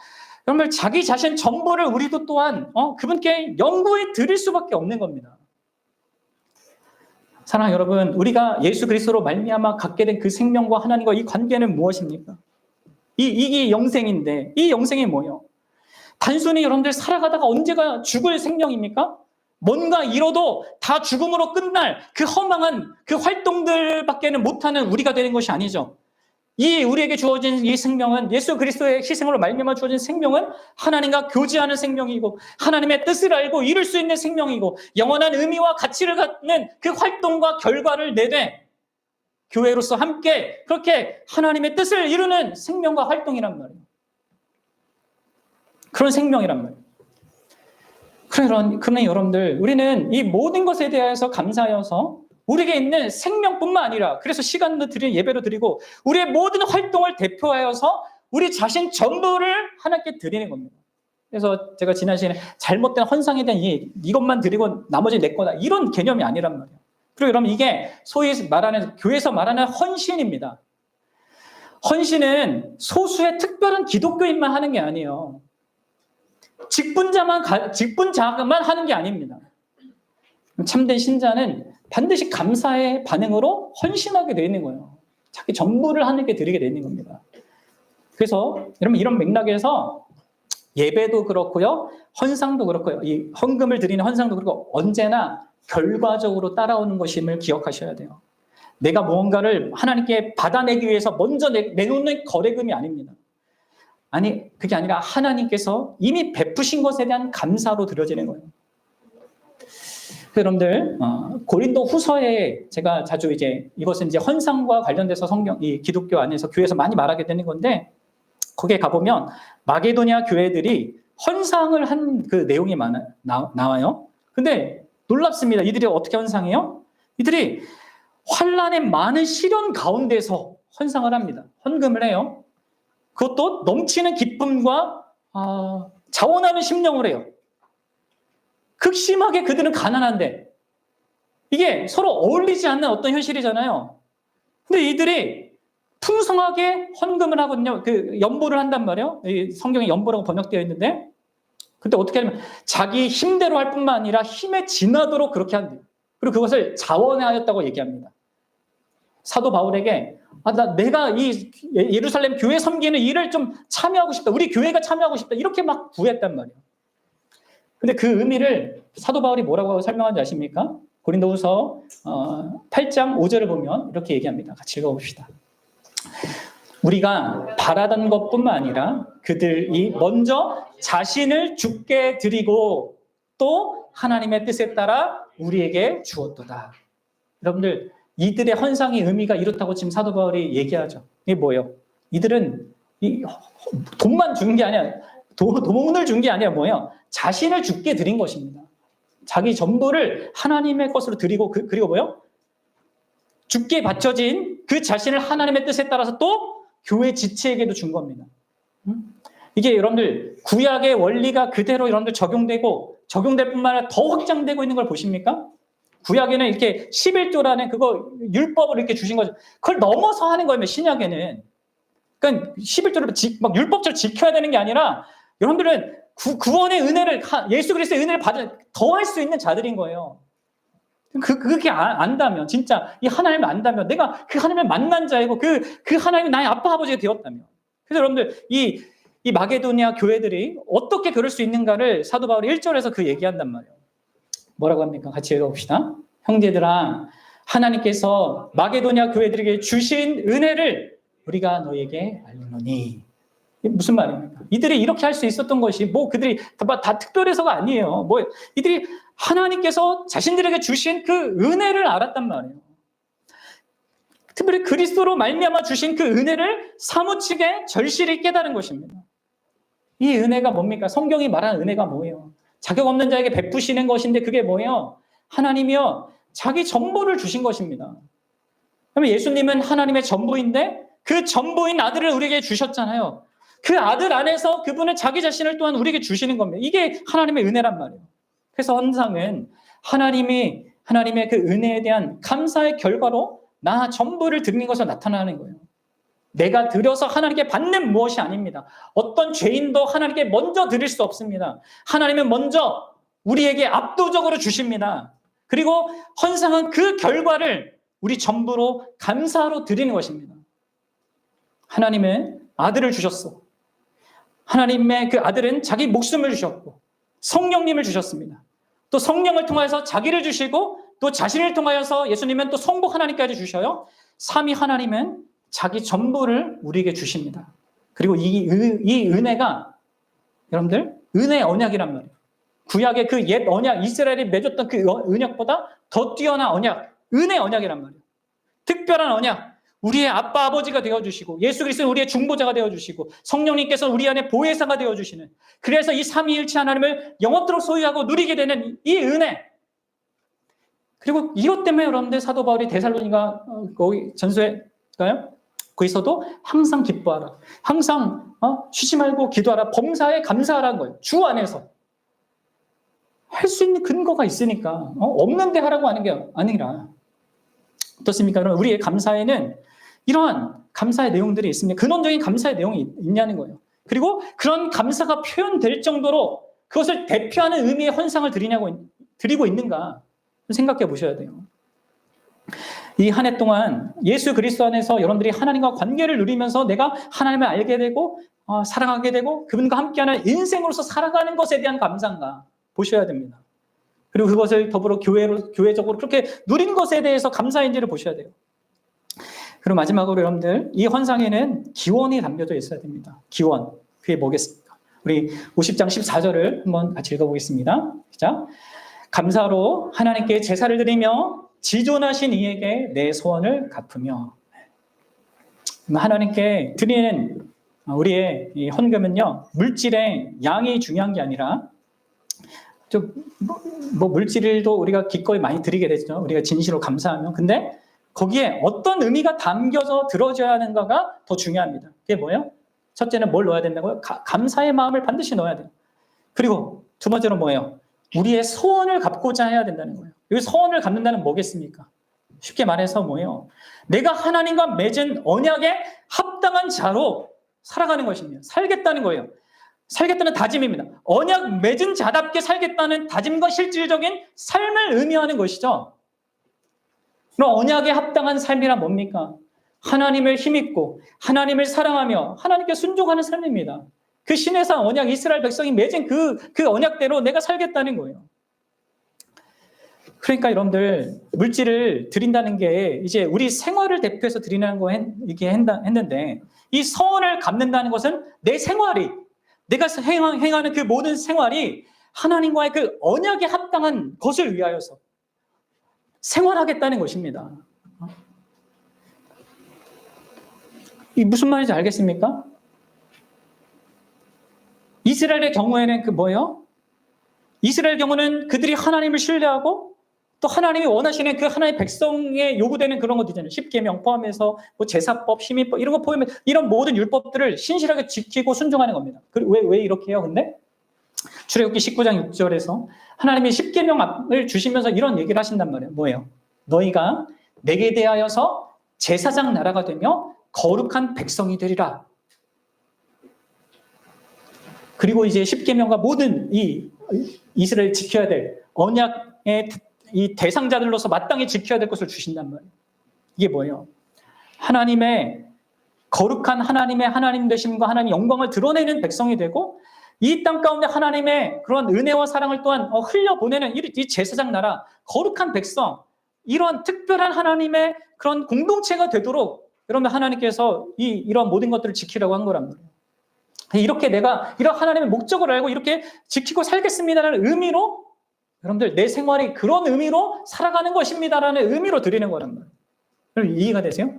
여러분들, 자기 자신 전부를 우리도 또한 그분께 영구히 드릴 수밖에 없는 겁니다. 사랑하는 여러분, 우리가 예수 그리스도로 말미암아 갖게 된 그 생명과 하나님과 이 관계는 무엇입니까? 이게 영생인데, 이 영생이 뭐예요? 단순히 여러분들 살아가다가 언제가 죽을 생명입니까? 뭔가 이뤄도 다 죽음으로 끝날 그 허망한 그 활동들밖에는 못하는 우리가 되는 것이 아니죠. 이 우리에게 주어진 이 생명은, 예수 그리스도의 희생으로 말미암아 주어진 생명은 하나님과 교제하는 생명이고 하나님의 뜻을 알고 이룰 수 있는 생명이고 영원한 의미와 가치를 갖는 그 활동과 결과를 내되 교회로서 함께 그렇게 하나님의 뜻을 이루는 생명과 활동이란 말이에요. 그런 생명이란 말이에요. 그러니 여러분들, 우리는 이 모든 것에 대해서 감사하여서 우리에게 있는 생명뿐만 아니라, 그래서 시간도 드리는 예배로 드리고 우리의 모든 활동을 대표하여서 우리 자신 전부를 하나님께 드리는 겁니다. 그래서 제가 지난 시간에 잘못된 헌상에 대한 이것만 드리고 나머지 내 거다, 이런 개념이 아니란 말이에요. 그리고 여러분, 이게 소위 말하는, 교회에서 말하는 헌신입니다. 헌신은 소수의 특별한 기독교인만 하는 게 아니에요. 직분자만 하는 게 아닙니다. 참된 신자는 반드시 감사의 반응으로 헌신하게 되어 있는 거예요. 자기 전부를 하나님께 드리게 되어 있는 겁니다. 그래서 여러분, 이런 맥락에서 예배도 그렇고요, 헌상도 그렇고요, 이 헌금을 드리는 헌상도 그렇고 언제나 결과적으로 따라오는 것임을 기억하셔야 돼요. 내가 무언가를 하나님께 받아내기 위해서 먼저 내놓는 거래금이 아닙니다. 아니, 그게 아니라 하나님께서 이미 베푸신 것에 대한 감사로 드려지는 거예요. 여러분들, 고린도 후서에 제가 자주 이것은 이제 헌상과 관련돼서 이 기독교 안에서 교회에서 많이 말하게 되는 건데, 거기에 가보면 마게도니아 교회들이 헌상을 한 그 내용이 나와요. 근데 놀랍습니다. 이들이 어떻게 헌상해요? 이들이 환란의 많은 시련 가운데서 헌상을 합니다. 헌금을 해요. 그것도 넘치는 기쁨과 자원하는 심령을 해요. 극심하게 그들은 가난한데 이게 서로 어울리지 않는 어떤 현실이잖아요. 근데 이들이 풍성하게 헌금을 하거든요. 그 연보를 한단 말이에요. 성경에 연보라고 번역되어 있는데, 근데 어떻게 하냐면 자기 힘대로 할 뿐만 아니라 힘에 지나도록 그렇게 한대요. 그리고 그것을 자원하였다고 얘기합니다. 사도 바울에게 내가 이 예루살렘 교회 섬기는 일을 좀 참여하고 싶다, 우리 교회가 참여하고 싶다, 이렇게 막 구했단 말이에요. 근데 그 의미를 사도 바울이 뭐라고 설명하는지 아십니까? 고린도후서 8장 5절을 보면 이렇게 얘기합니다. 같이 읽어봅시다. 우리가 바라던 것뿐만 아니라 그들이 먼저 자신을 주께 드리고 또 하나님의 뜻에 따라 우리에게 주었도다. 여러분들, 이들의 헌상의 의미가 이렇다고 지금 사도 바울이 얘기하죠. 이게 뭐예요? 이들은 돈만 준 게 아니야. 돈을 준 게 아니라 뭐예요? 자신을 주께 드린 것입니다. 자기 전부를 하나님의 것으로 드리고, 그리고 뭐예요? 주께 바쳐진 그 자신을 하나님의 뜻에 따라서 또 교회 지체에게도 준 겁니다. 이게 여러분들, 구약의 원리가 그대로 여러분들 적용될 뿐만 아니라 더 확장되고 있는 걸 보십니까? 구약에는 이렇게 11조라는 그거 율법을 이렇게 주신 거죠. 그걸 넘어서 하는 거예요, 신약에는. 그러니까 11조를 막 율법처럼 지켜야 되는 게 아니라 여러분들은 구원의 은혜를, 예수 그리스도의 은혜를 더할 수 있는 자들인 거예요. 그렇게 안다면, 진짜 이 하나님을 안다면, 내가 그 하나님을 만난 자이고 그 하나님이 나의 아빠 아버지가 되었다면. 그래서 여러분들 이 마게도니아 교회들이 어떻게 그럴 수 있는가를 사도 바울이 1절에서 그 얘기한단 말이에요. 뭐라고 합니까? 같이 읽어봅시다. 형제들아, 하나님께서 마게도니아 교회들에게 주신 은혜를 우리가 너에게 알리노니. 이게 무슨 말입니까? 이들이 이렇게 할 수 있었던 것이 그들이 다 특별해서가 아니에요. 이들이 하나님께서 자신들에게 주신 그 은혜를 알았단 말이에요. 특별히 그리스도로 말미암아 주신 그 은혜를 사무치게 절실히 깨달은 것입니다. 이 은혜가 뭡니까? 성경이 말하는 은혜가 뭐예요? 자격 없는 자에게 베푸시는 것인데 그게 뭐예요? 하나님이요, 자기 전부를 주신 것입니다. 그러면 예수님은 하나님의 전부인데 그 전부인 아들을 우리에게 주셨잖아요. 그 아들 안에서 그분은 자기 자신을 또한 우리에게 주시는 겁니다. 이게 하나님의 은혜란 말이에요. 그래서 헌상은 하나님의 그 은혜에 대한 감사의 결과로 나 전부를 드리는 것으로 나타나는 거예요. 내가 드려서 하나님께 받는 무엇이 아닙니다. 어떤 죄인도 하나님께 먼저 드릴 수 없습니다. 하나님은 먼저 우리에게 압도적으로 주십니다. 그리고 헌상은 그 결과를 우리 전부로 감사로 드리는 것입니다. 하나님은 아들을 주셨어. 하나님의 그 아들은 자기 목숨을 주셨고 성령님을 주셨습니다. 또 성령을 통해서 자기를 주시고 또 자신을 통하여서 예수님은 또 성부 하나님까지 주셔요. 삼위 하나님은 자기 전부를 우리에게 주십니다. 그리고 이 은혜가 여러분들 은혜의 언약이란 말이에요. 구약의 그 옛 언약, 이스라엘이 맺었던 그 언약보다 더 뛰어난 언약, 은혜의 언약이란 말이에요. 특별한 언약, 우리의 아빠 아버지가 되어주시고 예수 그리스도는 우리의 중보자가 되어주시고 성령님께서 우리 안에 보혜사가 되어주시는, 그래서 이 삼위일체 하나님을 영원토록 소유하고 누리게 되는 이 은혜. 그리고 이것 때문에 여러분들 사도 바울이 데살로니가 거기 전서에가요, 거기서도 항상 기뻐하라, 항상 쉬지 말고 기도하라, 범사에 감사하라는 거예요. 주 안에서 할 수 있는 근거가 있으니까 없는데 하라고 하는 게 아니라. 어떻습니까? 그럼 우리의 감사에는 이러한 감사의 내용들이 있습니다. 근원적인 감사의 내용이 있냐는 거예요. 그리고 그런 감사가 표현될 정도로 그것을 대표하는 의미의 헌상을 드리고 있는가 생각해 보셔야 돼요. 이 한 해 동안 예수 그리스도 안에서 여러분들이 하나님과 관계를 누리면서 내가 하나님을 알게 되고 사랑하게 되고 그분과 함께하는 인생으로서 살아가는 것에 대한 감사인가 보셔야 됩니다. 그리고 그것을 더불어 교회적으로 그렇게 누린 것에 대해서 감사인지를 보셔야 돼요. 그리고 마지막으로 여러분들, 이 헌상에는 기원이 담겨져 있어야 됩니다. 기원. 그게 뭐겠습니까? 우리 50장 14절을 한번 같이 읽어보겠습니다. 시작. 감사로 하나님께 제사를 드리며 지존하신 이에게 내 소원을 갚으며. 하나님께 드리는 우리의 이 헌금은요, 물질의 양이 중요한 게 아니라 물질도 우리가 기꺼이 많이 드리게 되죠. 우리가 진실로 감사하면. 근데 거기에 어떤 의미가 담겨져 들어져야 하는가가 더 중요합니다. 그게 뭐예요? 첫째는 뭘 넣어야 된다고요? 감사의 마음을 반드시 넣어야 돼요. 그리고 두 번째로 뭐예요? 우리의 소원을 갚고자 해야 된다는 거예요. 여기 소원을 갚는다는 뭐겠습니까? 쉽게 말해서 뭐예요? 내가 하나님과 맺은 언약에 합당한 자로 살아가는 것입니다. 살겠다는 거예요. 살겠다는 다짐입니다. 언약 맺은 자답게 살겠다는 다짐과 실질적인 삶을 의미하는 것이죠. 그럼 언약에 합당한 삶이란 뭡니까? 하나님을 힘입고 하나님을 사랑하며 하나님께 순종하는 삶입니다. 그 신해상 언약, 이스라엘 백성이 맺은 그 언약대로 내가 살겠다는 거예요. 그러니까 여러분들, 물질을 드린다는 게 이제 우리 생활을 대표해서 드리는 거 이렇게 했는데, 이 서원을 갚는다는 것은 내 생활이, 내가 행하는 그 모든 생활이 하나님과의 그 언약에 합당한 것을 위하여서 생활하겠다는 것입니다. 이 무슨 말인지 알겠습니까? 이스라엘의 경우에는 뭐예요? 이스라엘 경우는 그들이 하나님을 신뢰하고 또 하나님이 원하시는 그 하나님의 백성에 요구되는 그런 것들 있잖아요. 십계명 포함해서 제사법, 시민법 이런 거 포함해 이런 모든 율법들을 신실하게 지키고 순종하는 겁니다. 왜 이렇게 해요? 근데 출애굽기 19장 6절에서 하나님이 십계명을 주시면서 이런 얘기를 하신단 말이에요. 뭐예요? 너희가 내게 대하여서 제사장 나라가 되며 거룩한 백성이 되리라. 그리고 이제 십계명과 모든 이 이스라엘 지켜야 될 언약의 이 대상자들로서 마땅히 지켜야 될 것을 주신단 말이에요. 이게 뭐예요? 하나님의 거룩한 하나님의 하나님 되심과 하나님 영광을 드러내는 백성이 되고 이 땅 가운데 하나님의 그런 은혜와 사랑을 또한 흘려보내는 이 제사장 나라, 거룩한 백성, 이런 특별한 하나님의 그런 공동체가 되도록 여러분 하나님께서 이런 모든 것들을 지키라고 한 거란 말이에요. 이렇게 내가 이런 하나님의 목적을 알고 이렇게 지키고 살겠습니다라는 의미로 여러분들 내 생활이 그런 의미로 살아가는 것입니다라는 의미로 드리는 거란 말이에요. 여러분 이해가 되세요?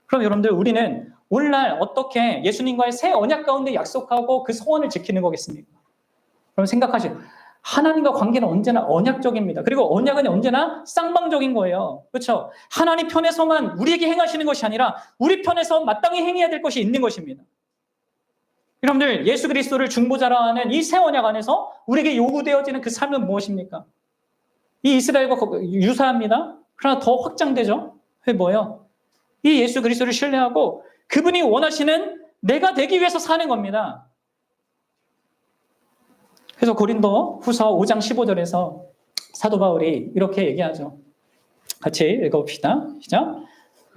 그럼 여러분들 우리는 오늘날 어떻게 예수님과의 새 언약 가운데 약속하고 그 소원을 지키는 거겠습니까? 그럼 생각하시죠. 하나님과 관계는 언제나 언약적입니다. 그리고 언약은 언제나 쌍방적인 거예요. 그렇죠? 하나님 편에서만 우리에게 행하시는 것이 아니라 우리 편에서 마땅히 행해야 될 것이 있는 것입니다. 여러분들 예수 그리스도를 중보자라 하는 이 새 언약 안에서 우리에게 요구되어지는 그 삶은 무엇입니까? 이 이스라엘과 유사합니다. 그러나 더 확장되죠. 그게 뭐예요? 이 예수 그리스도를 신뢰하고 그분이 원하시는 내가 되기 위해서 사는 겁니다. 그래서 고린도 후서 5장 15절에서 사도 바울이 이렇게 얘기하죠. 같이 읽어봅시다. 시작.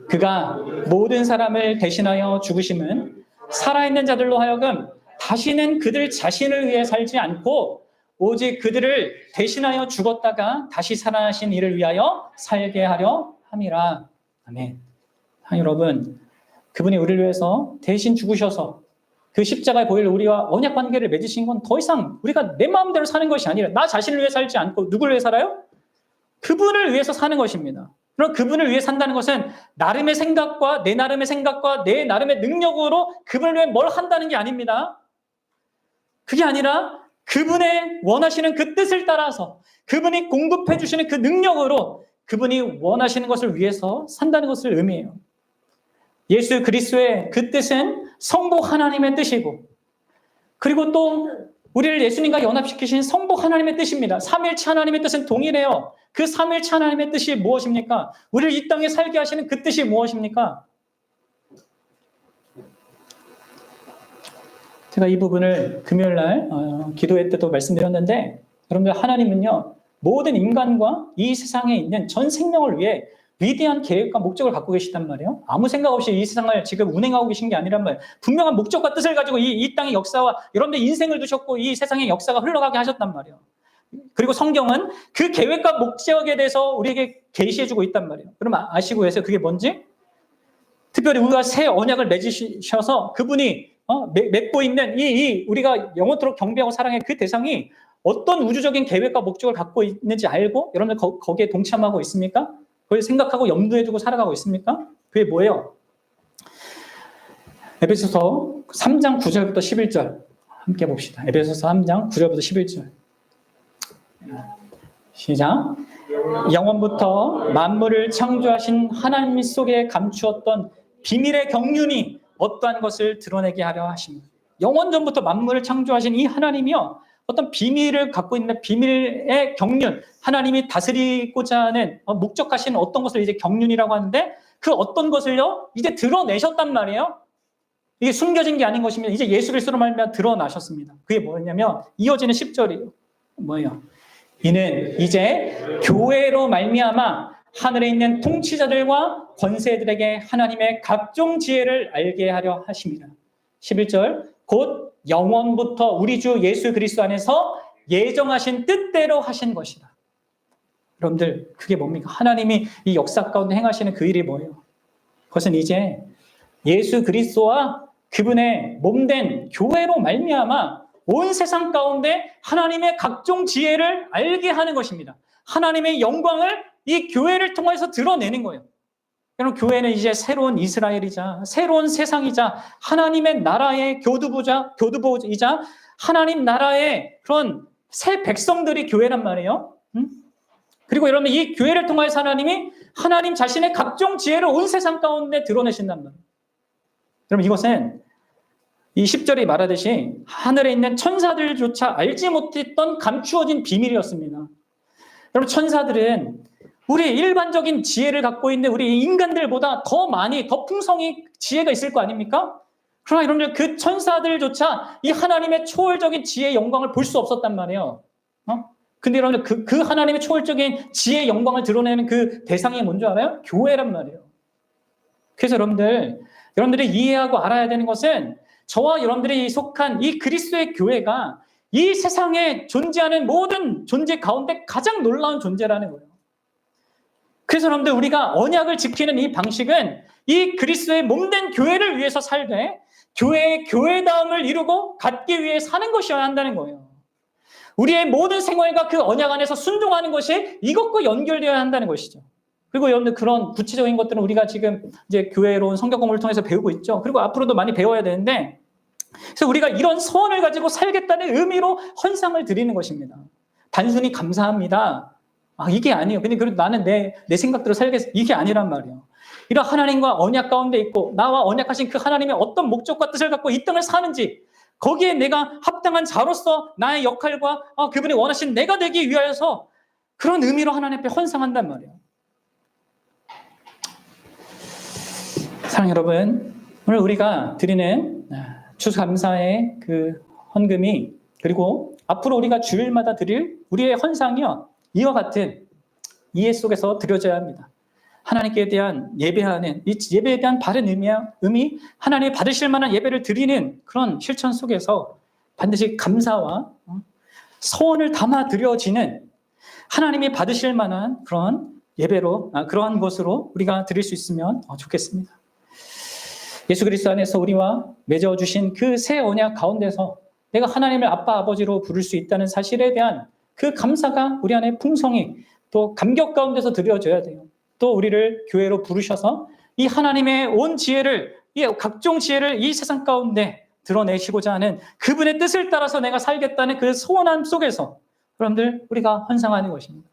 그가 모든 사람을 대신하여 죽으심은 살아있는 자들로 하여금 다시는 그들 자신을 위해 살지 않고 오직 그들을 대신하여 죽었다가 다시 살아나신 이를 위하여 살게 하려 함이라. 아멘. 여러분, 그분이 우리를 위해서 대신 죽으셔서 그 십자가에 보일 우리와 언약 관계를 맺으신 건 더 이상 우리가 내 마음대로 사는 것이 아니라 나 자신을 위해 살지 않고 누구를 위해 살아요? 그분을 위해서 사는 것입니다. 그럼 그분을 위해 산다는 것은 나름의 생각과 내 나름의 생각과 내 나름의 능력으로 그분을 위해 뭘 한다는 게 아닙니다. 그게 아니라 그분의 원하시는 그 뜻을 따라서 그분이 공급해 주시는 그 능력으로 그분이 원하시는 것을 위해서 산다는 것을 의미해요. 예수 그리스도의 그 뜻은 성복 하나님의 뜻이고 그리고 또 우리를 예수님과 연합시키신 성복 하나님의 뜻입니다. 삼일체 하나님의 뜻은 동일해요. 그 삼일체 하나님의 뜻이 무엇입니까? 우리를 이 땅에 살게 하시는 그 뜻이 무엇입니까? 제가 이 부분을 금요일날 기도회 때도 말씀드렸는데 여러분들 하나님은요 모든 인간과 이 세상에 있는 전 생명을 위해 위대한 계획과 목적을 갖고 계시단 말이에요. 아무 생각 없이 이 세상을 지금 운행하고 계신 게 아니란 말이에요. 분명한 목적과 뜻을 가지고 이 땅의 역사와 여러분들 인생을 두셨고 이 세상의 역사가 흘러가게 하셨단 말이에요. 그리고 성경은 그 계획과 목적에 대해서 우리에게 계시해주고 있단 말이에요. 그럼 아시고 계세요? 그게 뭔지? 특별히 우리가 새 언약을 맺으셔서 그분이 맺고 있는 우리가 영원토록 경배하고 사랑의 그 대상이 어떤 우주적인 계획과 목적을 갖고 있는지 알고 여러분들 거기에 동참하고 있습니까? 그걸 생각하고 염두에 두고 살아가고 있습니까? 그게 뭐예요? 에베소서 3장 9절부터 11절 함께 봅시다. 에베소서 3장 9절부터 11절 시작. 영원부터 만물을 창조하신 하나님 속에 감추었던 비밀의 경륜이 어떠한 것을 드러내게 하려 하십니다. 영원전부터 만물을 창조하신 이 하나님이요 어떤 비밀을 갖고 있는 비밀의 경륜, 하나님이 다스리고자 하는 목적하시는 어떤 것을 이제 경륜이라고 하는데 그 어떤 것을요 이제 드러내셨단 말이에요. 이게 숨겨진 게 아닌 것입니다. 이제 예수 그리스도로 말미암아 드러나셨습니다. 그게 뭐냐면 이어지는 10절이에요. 뭐예요? 이는 이제 교회로 말미암아 하늘에 있는 통치자들과 권세들에게 하나님의 각종 지혜를 알게 하려 하십니다. 11절 곧 영원부터 우리 주 예수 그리스도 안에서 예정하신 뜻대로 하신 것이다. 여러분들 그게 뭡니까? 하나님이 이 역사 가운데 행하시는 그 일이 뭐예요? 그것은 이제 예수 그리스도와 그분의 몸된 교회로 말미암아 온 세상 가운데 하나님의 각종 지혜를 알게 하는 것입니다. 하나님의 영광을 이 교회를 통해서 드러내는 거예요. 여러분 교회는 이제 새로운 이스라엘이자 새로운 세상이자 하나님의 나라의 교두보이자 하나님 나라의 그런 새 백성들이 교회란 말이에요. 그리고 여러분 이 교회를 통해서 하나님이 하나님 자신의 각종 지혜를 온 세상 가운데 드러내신단 말이에요. 여러분 이것은 이 10절이 말하듯이 하늘에 있는 천사들조차 알지 못했던 감추어진 비밀이었습니다. 여러분 천사들은 우리 일반적인 지혜를 갖고 있는 우리 인간들보다 더 많이 더 풍성히 지혜가 있을 거 아닙니까? 그러나 여러분들 그 천사들조차 이 하나님의 초월적인 지혜의 영광을 볼 수 없었단 말이에요. 근데 여러분들 그 하나님의 초월적인 지혜의 영광을 드러내는 그 대상이 뭔지 알아요? 교회란 말이에요. 그래서 여러분들이 이해하고 알아야 되는 것은 저와 여러분들이 속한 이 그리스도의 교회가 이 세상에 존재하는 모든 존재 가운데 가장 놀라운 존재라는 거예요. 그래서 여러분들 우리가 언약을 지키는 이 방식은 이 그리스도의 몸된 교회를 위해서 살되 교회의 교회다움을 이루고 갖기 위해 사는 것이어야 한다는 거예요. 우리의 모든 생활과 그 언약 안에서 순종하는 것이 이것과 연결되어야 한다는 것이죠. 그리고 여러분들 그런 구체적인 것들은 우리가 지금 이제 교회로 온 성경 공부를 통해서 배우고 있죠. 그리고 앞으로도 많이 배워야 되는데, 그래서 우리가 이런 소원을 가지고 살겠다는 의미로 헌상을 드리는 것입니다. 단순히 감사합니다. 이게 아니에요. 근데 그래도 나는 내 생각대로 살겠어. 이게 아니란 말이에요. 이런 하나님과 언약 가운데 있고 나와 언약하신 그 하나님의 어떤 목적과 뜻을 갖고 이 땅을 사는지 거기에 내가 합당한 자로서 나의 역할과 그분이 원하신 내가 되기 위하여서 그런 의미로 하나님 앞에 헌상한단 말이에요. 사랑하는 여러분, 오늘 우리가 드리는 추수감사의 그 헌금이 그리고 앞으로 우리가 주일마다 드릴 우리의 헌상이요 이와 같은 이해 속에서 드려져야 합니다. 하나님께 대한 예배하는 이 예배에 대한 바른 의미 하나님이 받으실 만한 예배를 드리는 그런 실천 속에서 반드시 감사와 소원을 담아 드려지는 하나님이 받으실 만한 그런 예배로 그러한 것으로 우리가 드릴 수 있으면 좋겠습니다. 예수 그리스도 안에서 우리와 맺어주신 그 새 언약 가운데서 내가 하나님을 아빠 아버지로 부를 수 있다는 사실에 대한 그 감사가 우리 안에 풍성히 또 감격 가운데서 드려져야 돼요. 또 우리를 교회로 부르셔서 이 하나님의 온 지혜를, 이 각종 지혜를 이 세상 가운데 드러내시고자 하는 그분의 뜻을 따라서 내가 살겠다는 그 소원함 속에서 여러분들 우리가 헌상하는 것입니다.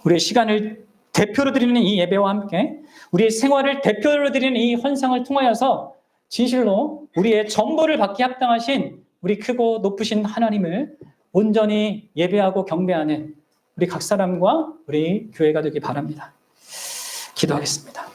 우리의 시간을 대표로 드리는 이 예배와 함께 우리의 생활을 대표로 드리는 이 헌상을 통하여서 진실로 우리의 전부를 받기 합당하신 우리 크고 높으신 하나님을 온전히 예배하고 경배하는 우리 각 사람과 우리 교회가 되기 바랍니다. 기도하겠습니다.